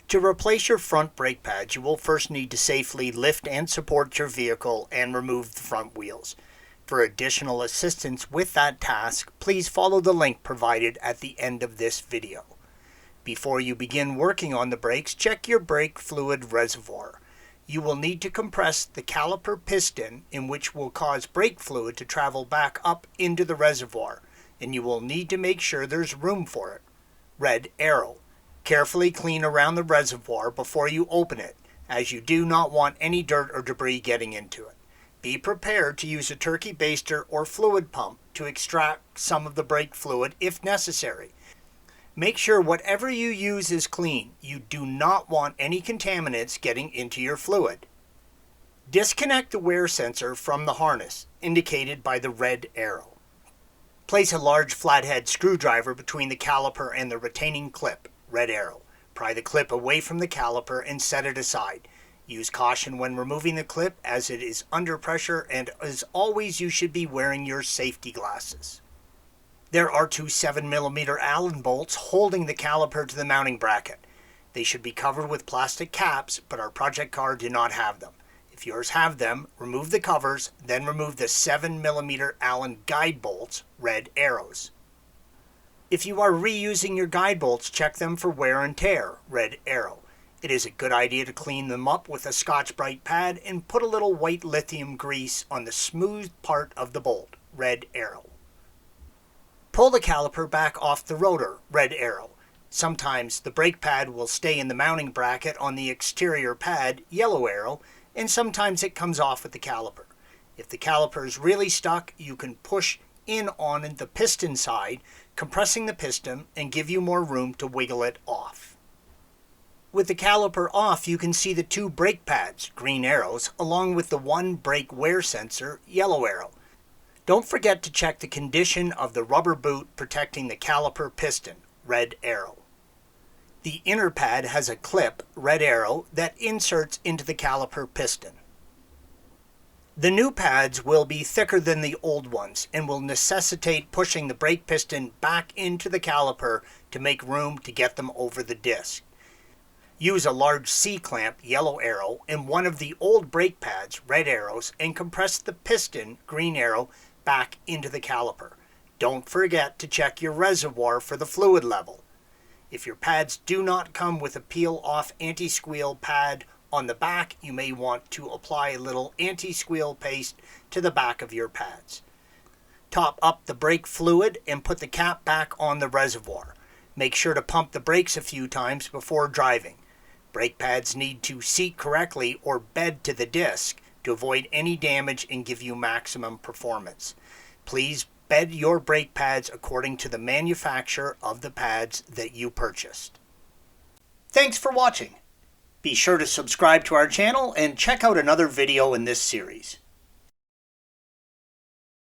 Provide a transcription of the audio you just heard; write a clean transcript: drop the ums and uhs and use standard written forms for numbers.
To replace your front brake pads, you will first need to safely lift and support your vehicle and remove the front wheels. For additional assistance with that task, please follow the link provided at the end of this video. Before you begin working on the brakes, check your brake fluid reservoir. You will need to compress the caliper piston, in which will cause brake fluid to travel back up into the reservoir, and you will need to make sure there's room for it. Red arrow. Carefully clean around the reservoir before you open it, as you do not want any dirt or debris getting into it. Be prepared to use a turkey baster or fluid pump to extract some of the brake fluid if necessary. Make sure whatever you use is clean. You do not want any contaminants getting into your fluid. Disconnect the wear sensor from the harness, indicated by the red arrow. Place a large flathead screwdriver between the caliper and the retaining clip, red arrow. Pry the clip away from the caliper and set it aside. Use caution when removing the clip, as it is under pressure, and as always you should be wearing your safety glasses. There are two 7mm Allen bolts holding the caliper to the mounting bracket. They should be covered with plastic caps, but our project car did not have them. If yours have them, remove the covers, then remove the 7mm Allen guide bolts, red arrows. If you are reusing your guide bolts, check them for wear and tear, red arrow. It is a good idea to clean them up with a Scotch-Brite pad and put a little white lithium grease on the smooth part of the bolt, red arrow. Pull the caliper back off the rotor, red arrow. Sometimes the brake pad will stay in the mounting bracket on the exterior pad, yellow arrow, and sometimes it comes off with the caliper. If the caliper is really stuck, you can push in on the piston side, compressing the piston and give you more room to wiggle it off. With the caliper off, you can see the two brake pads, green arrows, along with the one brake wear sensor, yellow arrow. Don't forget to check the condition of the rubber boot protecting the caliper piston, red arrow. The inner pad has a clip, red arrow, that inserts into the caliper piston. The new pads will be thicker than the old ones and will necessitate pushing the brake piston back into the caliper to make room to get them over the disc. Use a large C-clamp, yellow arrow, and one of the old brake pads, red arrows, and compress the piston, green arrow, back into the caliper. Don't forget to check your reservoir for the fluid level. If your pads do not come with a peel-off anti-squeal pad on the back, you may want to apply a little anti-squeal paste to the back of your pads. Top up the brake fluid and put the cap back on the reservoir. Make sure to pump the brakes a few times before driving. Brake pads need to seat correctly or bed to the disc to avoid any damage and give you maximum performance. Please bed your brake pads according to the manufacturer of the pads that you purchased. Thanks for watching. Be sure to subscribe to our channel and check out another video in this series.